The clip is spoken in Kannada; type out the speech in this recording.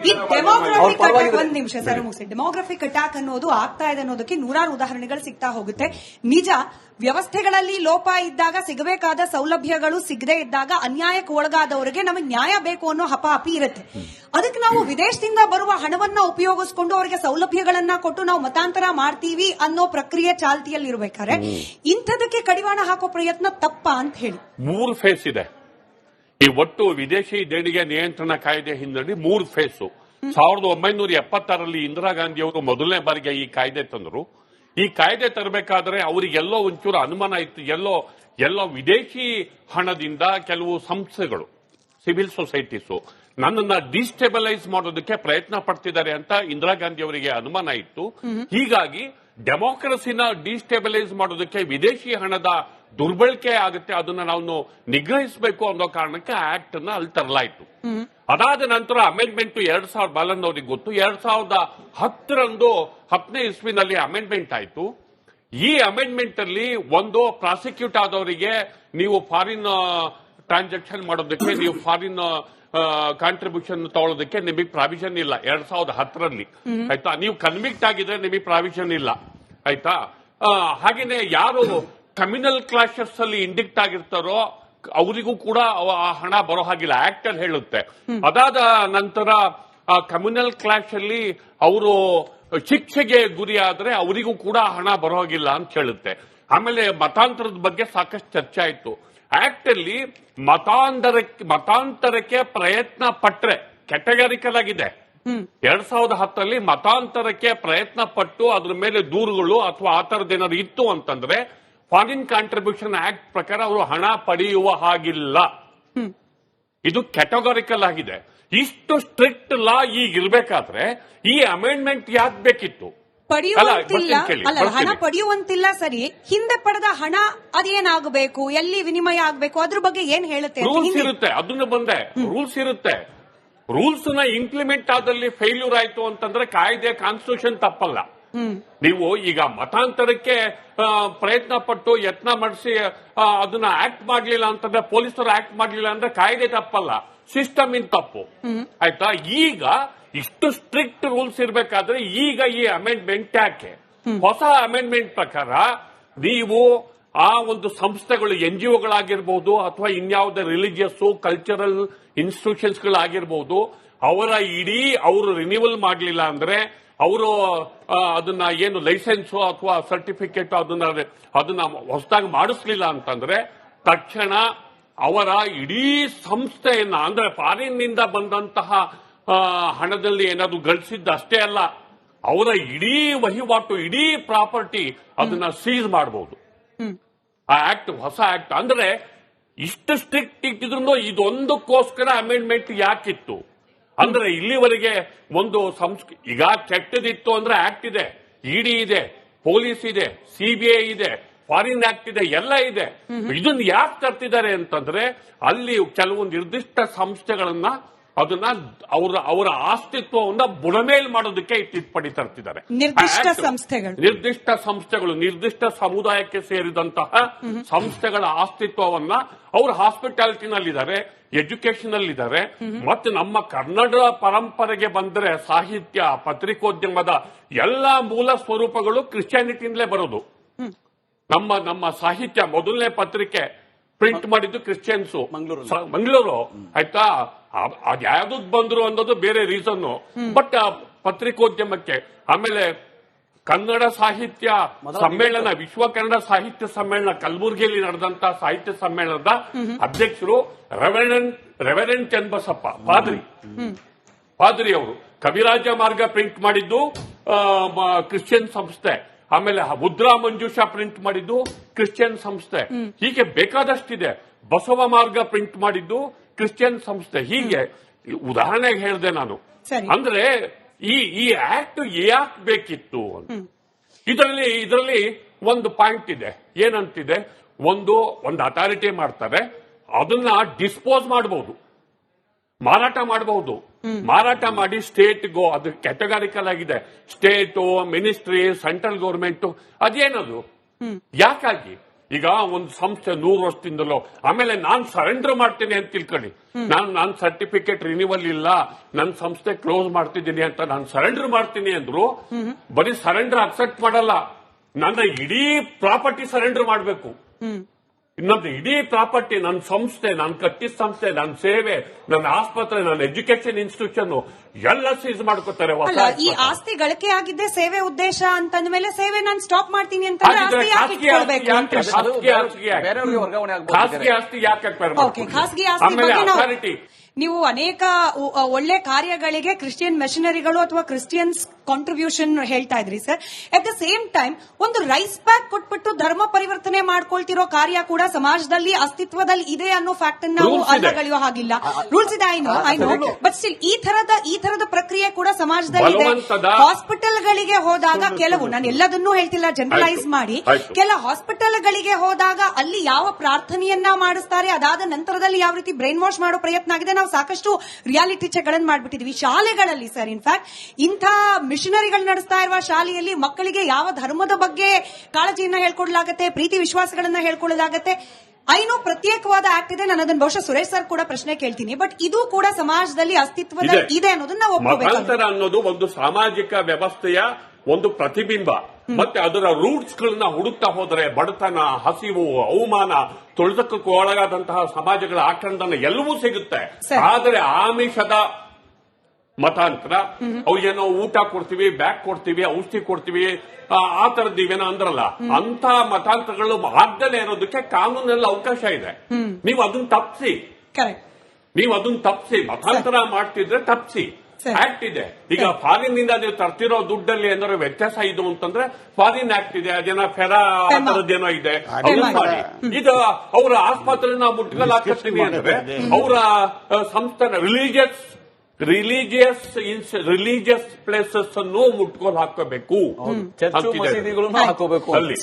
ಈ ಡೆಮೋಗ್ರಾಫಿಕ್ ಅಟ್ಯಾಕ್, ಒಂದ್ ನಿಮಿಷ ಸರ್ ಮುಗಿಸಿ. ಡೆಮೋಗ್ರಾಫಿಕ್ ಅಟ್ಯಾಕ್ ಅನ್ನೋದು ಆಗ್ತಾ ಇದೆ ಅನ್ನೋದಕ್ಕೆ ನೂರಾರು ಉದಾಹರಣೆಗಳು ಸಿಗ್ತಾ ಹೋಗುತ್ತೆ. ನಿಜ, ವ್ಯವಸ್ಥೆಗಳಲ್ಲಿ ಲೋಪ ಇದ್ದಾಗ, ಸಿಗಬೇಕಾದ ಸೌಲಭ್ಯಗಳು ಸಿಗದೇ ಇದ್ದಾಗ ಅನ್ಯಾಯಕ್ಕೆ ಒಳಗಾದವರಿಗೆ ನಮಗೆ ನ್ಯಾಯ ಬೇಕು ಅನ್ನೋ ಹಪಾಹಪಿ ಇರುತ್ತೆ. ಅದಕ್ಕೆ ನಾವು ವಿದೇಶದಿಂದ ಬರುವ ಹಣವನ್ನ ಉಪಯೋಗಿಸಿಕೊಂಡು ಅವರಿಗೆ ಸೌಲಭ್ಯಗಳನ್ನ ಕೊಟ್ಟು ನಾವು ಮತಾಂತರ ಮಾಡ್ತೀವಿ ಅನ್ನೋ ಪ್ರಕ್ರಿಯೆ ಚಾಲ್ತಿಯಲ್ಲಿರ್ಬೇಕಾದ್ರೆ ಇಂಥದಕ್ಕೆ ಕಡಿವಾಣ ಹಾಕೋ ಪ್ರಯತ್ನ ತಪ್ಪಾ ಅಂತ ಹೇಳಿ. 3 ಫೇಸ್ ಇದೆ ಈ ಒಟ್ಟು ವಿದೇಶಿ ದೇಣಿಗೆ ನಿಯಂತ್ರಣ ಕಾಯ್ದೆ ಹಿನ್ನೆಲೆ. 3 ಫೇಸು. 1976ರಲ್ಲಿ ಇಂದಿರಾ ಗಾಂಧಿ ಅವರು ಮೊದಲನೇ ಬಾರಿಗೆ ಈ ಕಾಯ್ದೆ ತಂದರು. ಈ ಕಾಯ್ದೆ ತರಬೇಕಾದ್ರೆ ಅವರಿಗೆಲ್ಲೋ ಒಂಚೂರು ಅನುಮಾನ ಇತ್ತು. ಎಲ್ಲೋ ವಿದೇಶಿ ಹಣದಿಂದ ಕೆಲವು ಸಂಸ್ಥೆಗಳು, ಸಿವಿಲ್ ಸೊಸೈಟೀಸು ನನ್ನನ್ನ ಡಿಸ್ಟೆಬಲೈಸ್ ಮಾಡೋದಕ್ಕೆ ಪ್ರಯತ್ನ ಪಡ್ತಿದ್ದಾರೆ ಅಂತ ಇಂದಿರಾ ಗಾಂಧಿ ಅವರಿಗೆ ಅನುಮಾನ ಇತ್ತು. ಹೀಗಾಗಿ ಡೆಮೋಕ್ರಸಿನ ಡಿಸ್ಟೆಬಲೈಸ್ ಮಾಡೋದಕ್ಕೆ ವಿದೇಶಿ ಹಣದ ದುರ್ಬಳಕೆ ಆಗುತ್ತೆ, ಅದನ್ನ ನಾವು ನಿಗ್ರಹಿಸಬೇಕು ಅನ್ನೋ ಕಾರಣಕ್ಕೆ ಆಕ್ಟ್ ಅನ್ನ ಅಲ್ಲಿ ತರಲಾಯಿತು. ಅದಾದ ನಂತರ ಅಮೆಂಡ್ಮೆಂಟ್ 2000 ಬಾಲನ್ ಅವರಿಗೆ ಗೊತ್ತು. 2010ರಂದು 10ನೇ ಇಸ್ವಿನಲ್ಲಿ ಅಮೆಂಡ್ಮೆಂಟ್ ಆಯಿತು. ಈ ಅಮೆಂಡ್ಮೆಂಟ್ ಅಲ್ಲಿ ಒಂದು ಪ್ರಾಸಿಕ್ಯೂಟ್ ಆದವರಿಗೆ ನೀವು ಫಾರಿನ್ ಟ್ರಾನ್ಸಾಕ್ಷನ್ ಮಾಡೋದಕ್ಕೆ, ನೀವು ಫಾರಿನ್ ಕಾಂಟ್ರಿಬ್ಯೂಷನ್ ತಗೊಳ್ಳೋದಕ್ಕೆ ನಿಮಗೆ ಪ್ರಾವಿಷನ್ ಇಲ್ಲ 2010ರಲ್ಲಿ. ಆಯ್ತಾ? ನೀವು ಕನ್ವಿಕ್ಟ್ ಆಗಿದ್ರೆ ನಿಮಗೆ ಪ್ರಾವಿಷನ್ ಇಲ್ಲ. ಆಯ್ತಾ? ಹಾಗೇನೆ ಯಾರು ಕಮ್ಯುನಲ್ ಕ್ಲಾಶಸ್ ಅಲ್ಲಿ ಇಂಡಿಕ್ಟ್ ಆಗಿರ್ತಾರೋ ಅವರಿಗೂ ಕೂಡ ಆ ಹಣ ಬರೋ ಹಾಗಿಲ್ಲ, ಆಕ್ಟ್ ಅಲ್ಲಿ ಹೇಳುತ್ತೆ. ಅದಾದ ನಂತರ ಆ ಕಮ್ಯುನಲ್ ಕ್ಲಾಶ್ ಅಲ್ಲಿ ಅವರು ಶಿಕ್ಷೆಗೆ ಗುರಿ ಆದ್ರೆ ಅವರಿಗೂ ಕೂಡ ಹಣ ಬರೋ ಹಾಗಿಲ್ಲ ಅಂತ ಹೇಳುತ್ತೆ. ಆಮೇಲೆ ಮತಾಂತರದ ಬಗ್ಗೆ ಸಾಕಷ್ಟು ಚರ್ಚೆ ಆಯ್ತು. ಆಕ್ಟ್ ಅಲ್ಲಿ ಮತಾಂತರಕ್ಕೆ ಪ್ರಯತ್ನ ಪಟ್ರೆ ಕ್ಯಾಟಗಾರಿಕಲ್ ಆಗಿದೆ. 2010ರಲ್ಲಿ ಮತಾಂತರಕ್ಕೆ ಪ್ರಯತ್ನ ಪಟ್ಟು ಅದ್ರ ಮೇಲೆ ದೂರುಗಳು ಅಥವಾ ಆ ತರದ್ದೇನಾದ್ರು ಇತ್ತು ಅಂತಂದ್ರೆ ಫಾರಿನ್ ಕಾಂಟ್ರಿಬ್ಯೂಷನ್ ಆಕ್ಟ್ ಪ್ರಕಾರ ಅವರು ಹಣ ಪಡೆಯುವ ಹಾಗಿಲ್ಲ. ಇದು ಕ್ಯಾಟಗಾರಿಕಲ್ ಆಗಿದೆ. ಇಷ್ಟು ಸ್ಟ್ರಿಕ್ಟ್ ಲಾ ಈಗ ಇರಬೇಕಾದ್ರೆ ಈ ಅಮೆಂಡ್ಮೆಂಟ್ ಯಾಕೆ ಬೇಕಿತ್ತು? ಹಣ ಪಡೆಯುವಂತಿಲ್ಲ, ಸರಿ. ಹಿಂದೆ ಪಡೆದ ಹಣ ಅದೇನಾಗಬೇಕು, ಎಲ್ಲಿ ವಿನಿಮಯ ಆಗಬೇಕು, ಅದ್ರ ಬಗ್ಗೆ ಏನ್ ಹೇಳುತ್ತೆ? ರೂಲ್ಸ್ ಇರುತ್ತೆ, ಅದನ್ನ ಬಂದೆ ರೂಲ್ಸ್ ಇರುತ್ತೆ. ರೂಲ್ಸ್ ನ ಇಂಪ್ಲಿಮೆಂಟ್ ಆದಲ್ಲಿ ಫೇಲ್ಯೂರ್ ಆಯ್ತು ಅಂತಂದ್ರೆ ಕಾಯ್ದೆ ಕಾನ್ಸ್ಟಿಟ್ಯೂಷನ್ ತಪ್ಪಲ್ಲ. ನೀವು ಈಗ ಮತಾಂತರಕ್ಕೆ ಪ್ರಯತ್ನ ಪಟ್ಟು ಯತ್ನ ಮಾಡಿಸಿ ಅದನ್ನ ಆಕ್ಟ್ ಮಾಡ್ಲಿಲ್ಲ ಅಂತಂದ್ರೆ, ಪೊಲೀಸರು ಆಕ್ಟ್ ಮಾಡ್ಲಿಲ್ಲ ಅಂದ್ರೆ ಕಾಯ್ದೆ ತಪ್ಪಲ್ಲ, ಸಿಸ್ಟಮ್ ಇನ್ ತಪ್ಪು. ಆಯ್ತಾ? ಈಗ ಇಷ್ಟು ಸ್ಟ್ರಿಕ್ಟ್ ರೂಲ್ಸ್ ಇರಬೇಕಾದ್ರೆ ಈಗ ಈ ಅಮೆಂಡ್ಮೆಂಟ್ ಯಾಕೆ? ಹೊಸ ಅಮೆಂಡ್ಮೆಂಟ್ ಪ್ರಕಾರ ನೀವು ಆ ಒಂದು ಸಂಸ್ಥೆಗಳು, NGOಗಳಾಗಿರ್ಬೋದು ಅಥವಾ ಇನ್ಯಾವುದೇ ರಿಲಿಜಿಯಸ್ ಕಲ್ಚರಲ್ ಇನ್ಸ್ಟಿಟ್ಯೂಷನ್ಸ್ಗಳಾಗಿರ್ಬೋದು, ಅವರು ರಿನ್ಯೂವಲ್ ಮಾಡಲಿಲ್ಲ ಅಂದ್ರೆ, ಅವರು ಅದನ್ನ ಏನು ಲೈಸೆನ್ಸ್ ಅಥವಾ ಸರ್ಟಿಫಿಕೇಟ್ ಅದನ್ನ ಹೊಸದಾಗಿ ಮಾಡಿಸ್ಲಿಲ್ಲ ಅಂತಂದ್ರೆ ತಕ್ಷಣ ಅವರ ಇಡೀ ಸಂಸ್ಥೆಯನ್ನ, ಅಂದ್ರೆ ಫಾರಿನ್ ನಿಂದ ಬಂದಂತಹ ಹಣದಲ್ಲಿ ಏನಾದ್ರು ಗಳಿಸಿದ್ದ ಅಷ್ಟೇ ಅಲ್ಲ, ಅವರ ಇಡೀ ವಹಿವಾಟು, ಇಡೀ ಪ್ರಾಪರ್ಟಿ ಅದನ್ನ ಸೀಸ್ ಮಾಡಬಹುದು. ಆ ಆಕ್ಟ್, ಹೊಸ ಆಕ್ಟ್ ಅಂದ್ರೆ ಇಷ್ಟು ಸ್ಟ್ರಿಕ್ಟ್ ಇಟ್ಟಿದ್ರು ಇದೊಂದಕ್ಕೋಸ್ಕರ ಅಮೆಂಡ್ಮೆಂಟ್ ಯಾಕಿತ್ತು ಅಂದ್ರೆ ಇಲ್ಲಿವರೆಗೆ ಒಂದು ಈಗ ಕೆಟ್ಟದಿತ್ತು ಅಂದ್ರೆ ಆಕ್ಟ್ ಇದೆ, ಇಡಿ ಇದೆ, ಪೊಲೀಸ್ ಇದೆ, CBI ಇದೆ, ಫಾರಿನ್ ಆಕ್ಟ್ ಇದೆ, ಎಲ್ಲ ಇದೆ. ಇದನ್ನ ಯಾಕೆ ತರ್ತಿದ್ದಾರೆ ಅಂತಂದ್ರೆ ಅಲ್ಲಿ ಕೆಲವು ನಿರ್ದಿಷ್ಟ ಸಂಸ್ಥೆಗಳನ್ನ ಅದನ್ನ ಅವರ ಅಸ್ತಿತ್ವವನ್ನ ಬುಡಮೇಲ್ ಮಾಡೋದಕ್ಕೆ ತಿದ್ದುಪಡಿ ತರ್ತಿದ್ದಾರೆ. ನಿರ್ದಿಷ್ಟ ಸಂಸ್ಥೆಗಳು, ನಿರ್ದಿಷ್ಟ ಸಮುದಾಯಕ್ಕೆ ಸೇರಿದಂತಹ ಸಂಸ್ಥೆಗಳ ಅಸ್ತಿತ್ವವನ್ನ ಅವರು ಹಾಸ್ಪಿಟಾಲಿಟಿನಲ್ಲಿದ್ದಾರೆ, ಎಜುಕೇಶನ್ ಅಲ್ಲಿದ್ದಾರೆ. ಮತ್ತೆ ನಮ್ಮ ಕನ್ನಡ ಪರಂಪರೆಗೆ ಬಂದರೆ ಸಾಹಿತ್ಯ, ಪತ್ರಿಕೋದ್ಯಮದ ಎಲ್ಲಾ ಮೂಲ ಸ್ವರೂಪಗಳು ಕ್ರಿಶ್ಚಿಯಾನಿಟಿಯಿಂದಲೇ ಬರೋದು. ನಮ್ಮ ಸಾಹಿತ್ಯ ಮೊದಲನೇ ಪತ್ರಿಕೆ ಪ್ರಿಂಟ್ ಮಾಡಿದ್ದು ಕ್ರಿಶ್ಚಿಯನ್ಸು ಮಂಗಳೂರು. ಆಯ್ತಾ? ಅದ್ಯಾವ್ದಕ್ ಬಂದ್ರು ಅನ್ನೋದು ಬೇರೆ ರೀಸನ್, ಬಟ್ ಪತ್ರಿಕೋದ್ಯಮಕ್ಕೆ. ಆಮೇಲೆ ಕನ್ನಡ ಸಾಹಿತ್ಯ ಸಮ್ಮೇಳನ, ವಿಶ್ವ ಕನ್ನಡ ಸಾಹಿತ್ಯ ಸಮ್ಮೇಳನ ಕಲಬುರಗಿಯಲ್ಲಿ ನಡೆದಂತಹ ಸಾಹಿತ್ಯ ಸಮ್ಮೇಳನದ ಅಧ್ಯಕ್ಷರು ರೆವರೆಂಡ್ ಚನ್ನಬಸಪ್ಪ ಪಾದ್ರಿ ಅವರು. ಕವಿರಾಜ ಮಾರ್ಗ ಪ್ರಿಂಟ್ ಮಾಡಿದ್ದು ಕ್ರಿಶ್ಚಿಯನ್ ಸಂಸ್ಥೆ. ಆಮೇಲೆ ಮುದ್ರಾ ಮಂಜುಷಾ ಪ್ರಿಂಟ್ ಮಾಡಿದ್ದು ಕ್ರಿಶ್ಚಿಯನ್ ಸಂಸ್ಥೆ. ಹೀಗೆ ಬೇಕಾದಷ್ಟಿದೆ. ಬಸವ ಮಾರ್ಗ ಪ್ರಿಂಟ್ ಮಾಡಿದ್ದು ಕ್ರಿಶ್ಚಿಯನ್ ಸಂಸ್ಥೆ. ಹೀಗೆ ಉದಾಹರಣೆಗೆ ಹೇಳಿದೆ ನಾನು. ಅಂದ್ರೆ ಈ ಆಕ್ಟ್ ಯಾಕೆ ಬೇಕಿತ್ತು? ಇದರಲ್ಲಿ ಒಂದು ಪಾಯಿಂಟ್ ಇದೆ. ಏನಂತಿದೆ? ಒಂದು ಅಥಾರಿಟಿ ಮಾಡ್ತಾರೆ, ಅದನ್ನ ಡಿಸ್ಪೋಸ್ ಮಾಡಬಹುದು, ಮಾರಾಟ ಮಾಡಬಹುದು. ಮಾರಾಟ ಮಾಡಿ ಸ್ಟೇಟ್ಗೋ, ಅದು ಕ್ಯಾಟಗಾರಿಕಲ್ ಆಗಿದೆ, ಸ್ಟೇಟು, ಮಿನಿಸ್ಟ್ರಿ, ಸೆಂಟ್ರಲ್ ಗೌರ್ಮೆಂಟ್, ಅದೇನದು? ಯಾಕಾಗಿ? ಈಗ ಒಂದು ಸಂಸ್ಥೆ 100 ವರ್ಷದಿಂದಲೋ ಆಮೇಲೆ ನಾನ್ ಸರೆಂಡರ್ ಮಾಡ್ತೀನಿ ಅಂತ ತಿಳ್ಕೊಳ್ಳಿ, ನಾನು ಸರ್ಟಿಫಿಕೇಟ್ ರಿನ್ಯೂವಲ್ ಇಲ್ಲ, ನನ್ನ ಸಂಸ್ಥೆ ಕ್ಲೋಸ್ ಮಾಡ್ತಿದ್ದೀನಿ ಅಂತ ನಾನು ಸರೆಂಡರ್ ಮಾಡ್ತೀನಿ ಅಂದ್ರು ಬರೀ ಸರೆಂಡರ್ ಅಕ್ಸೆಪ್ಟ್ ಮಾಡಲ್ಲ, ನನ್ನ ಇಡೀ ಪ್ರಾಪರ್ಟಿ ಸರೆಂಡರ್ ಮಾಡಬೇಕು. ಇನ್ನೊಂದು ಇಡೀ ಪ್ರಾಪರ್ಟಿ, ನನ್ನ ಸಂಸ್ಥೆ, ನಾನು ಕಟ್ಟಿದ ಸಂಸ್ಥೆ, ನನ್ನ ಸೇವೆ, ನನ್ನ ಆಸ್ಪತ್ರೆ, ನನ್ನ ಎಜುಕೇಶನ್ ಇನ್ಸ್ಟಿಟ್ಯೂಷನ್ ಎಲ್ಲ ಸೀಸ್ ಮಾಡ್ಕೋತಾರೆ. ಅಲ್ಲ, ಈ ಆಸ್ತಿ ಗಳಿಕೆ ಆಗಿದ್ದೆ ಸೇವೆ ಉದ್ದೇಶ ಅಂತಂದ ಮೇಲೆ ಸೇವೆ ನಾನು ಸ್ಟಾಪ್ ಮಾಡ್ತೀನಿ ಅಂತ ಖಾಸಗಿ ಆಸ್ತಿ ಯಾಕೆ ಖಾಸಗಿ ಆಸ್ತಿ ಬಗ್ಗೆ ನಾವು ನೀವು ಅನೇಕ ಒಳ್ಳೆ ಕಾರ್ಯಗಳಿಗೆ ಕ್ರಿಶ್ಚಿಯನ್ ಮೆಷನರಿಗಳು ಅಥವಾ ಕ್ರಿಶ್ಚಿಯನ್ಸ್ ಕಾಂಟ್ರಿಬ್ಯೂಷನ್ ಹೇಳ್ತಾ ಇದ್ರಿ sir. At the same time ಒಂದು ರೈಸ್ ಪ್ಯಾಕ್ ಕೊಟ್ಬಿಟ್ಟು ಧರ್ಮ ಪರಿವರ್ತನೆ ಮಾಡ್ಕೊಳ್ತಿರೋ ಕಾರ್ಯ ಕೂಡ ಸಮಾಜದಲ್ಲಿ ಅಸ್ತಿತ್ವದಲ್ಲಿ ಇದೆ ಅನ್ನೋ ಫ್ಯಾಕ್ಟ್ ನಾವು ಅಲ್ಲಗಳೆಯೋ ಹಾಗಿಲ್ಲ. ರೂಲ್ಸ್ ಇದೆ, ಐ ನೋ, ಬಟ್ ಸ್ಟಿಲ್ ಈ ತರದ ಪ್ರಕ್ರಿಯೆ ಕೂಡ ಸಮಾಜದಲ್ಲಿ ಇದೆ. ಹಾಸ್ಪಿಟಲ್ಗಳಿಗೆ ಹೋದಾಗ ಕೆಲವು, ನಾನು ಎಲ್ಲದನ್ನೂ ಹೇಳ್ತಿಲ್ಲ, ಜನರಲೈಸ್ ಮಾಡಿ, ಕೆಲ ಹಾಸ್ಪಿಟಲ್ಗಳಿಗೆ ಹೋದಾಗ ಅಲ್ಲಿ ಯಾವ ಪ್ರಾರ್ಥನೆಯನ್ನ ಮಾಡಿಸ್ತಾರೆ, ಅದಾದ ನಂತರದಲ್ಲಿ ಯಾವ ರೀತಿ ಬ್ರೈನ್ ವಾಶ್ ಮಾಡೋ ಪ್ರಯತ್ನ ಆಗಿದೆ. ನಾವು ಸಾಕಷ್ಟು ರಿಯಾಲಿಟಿ ಚೆಕ್ ಗಳನ್ನು ಮಾಡ್ಬಿಟ್ಟಿದ್ವಿ. ಶಾಲೆಗಳಲ್ಲಿ ಸರ್, ಇನ್ಫ್ಯಾಕ್ಟ್ ಇಂಥ ಮಿಷನರಿಗಳು ನಡೆಸ್ತಾ ಇರುವ ಶಾಲೆಯಲ್ಲಿ ಮಕ್ಕಳಿಗೆ ಯಾವ ಧರ್ಮದ ಬಗ್ಗೆ ಕಾಳಜಿಯನ್ನ ಹೇಳ್ಕೊಡ್ಲಾಗತ್ತೆ, ಪ್ರೀತಿ ವಿಶ್ವಾಸಗಳನ್ನ ಹೇಳ್ಕೊಳ್ಳಲಾಗತ್ತೆ. ಐನೋ ಪ್ರತ್ಯೇಕವಾದ ಆಕ್ಟ್ ಇದೆ, ನಾನು ಅದನ್ನು ಬಹುಶಃ ಸುರೇಶ್ ಸರ್ ಕೂಡ ಪ್ರಶ್ನೆ ಕೇಳ್ತೀನಿ, ಬಟ್ ಇದು ಕೂಡ ಸಮಾಜದಲ್ಲಿ ಅಸ್ತಿತ್ವದಲ್ಲಿ ಇದೆ ಅನ್ನೋದನ್ನ ನಾವು ಒಪ್ಪಬೇಕು. ಅನ್ನೋದು ಒಂದು ಸಾಮಾಜಿಕ ವ್ಯವಸ್ಥೆಯ ಒಂದು ಪ್ರತಿಬಿಂಬ. ಮತ್ತೆ ಅದರ ರೂಟ್ಸ್ ಗಳನ್ನ ಹುಡುಕ್ತಾ ಹೋದರೆ ಬಡತನ, ಹಸಿವು, ಅವಮಾನ, ತೊಳಕಕ್ಕೆ ಒಳಗಾದಂತಹ ಸಮಾಜಗಳ ಆಕ್ರಂದನ ಎಲ್ಲವೂ ಸಿಗುತ್ತೆ. ಆದರೆ ಆಮಿಷದ ಮತಾಂತರ, ಅವು ಏನೋ ಊಟ ಕೊಡ್ತೀವಿ, ಬ್ಯಾಗ್ ಕೊಡ್ತೀವಿ, ಔಷಧಿ ಕೊಡ್ತೀವಿ, ಆ ತರದ್ದೇನೋ ಅಂದ್ರಲ್ಲ, ಅಂತ ಮತಾಂತರಗಳು ಆಗ್ದಲೇ ಇರೋದಕ್ಕೆ ಕಾನೂನಲ್ಲಿ ಅವಕಾಶ ಇದೆ. ನೀವು ಅದನ್ನ ತಪ್ಪಿಸಿ ಮತಾಂತರ ಮಾಡ್ತಿದ್ರೆ ತಪ್ಪಿಸಿ, ಆಕ್ಟ್ ಇದೆ. ಈಗ ಫಾರಿನ್ ನಿಂದ ನೀವು ತರ್ತಿರೋ ದುಡ್ಡಲ್ಲಿ ಏನಾದ್ರು ವ್ಯತ್ಯಾಸ ಇದು ಅಂತಂದ್ರೆ ಫಾರಿನ್ ಆಕ್ಟ್ ಇದೆ, ಅದೇನೋ ಫೆರಾ ತರದ್ದೇನೋ ಇದೆ, ಇದು ಅವರ ಆಸ್ಪತ್ರೆನ ಮುಟ್ಗಲಾಗ್ತೀವಿ ಅಂದ್ರೆ ಅವರ ಸಂಸ್ಥಾನ ರಿಲಿಜಿಯಸ್ ಪ್ಲೇಸಸ್ ಅನ್ನು ಮುಟ್ಕೊಂಡು ಹಾಕೋಬೇಕು, ಚರ್ಚು ಮಸೀದಿಗಳನ್ನು ಹಾಕೋಬೇಕು. ಅಲ್ಲಿ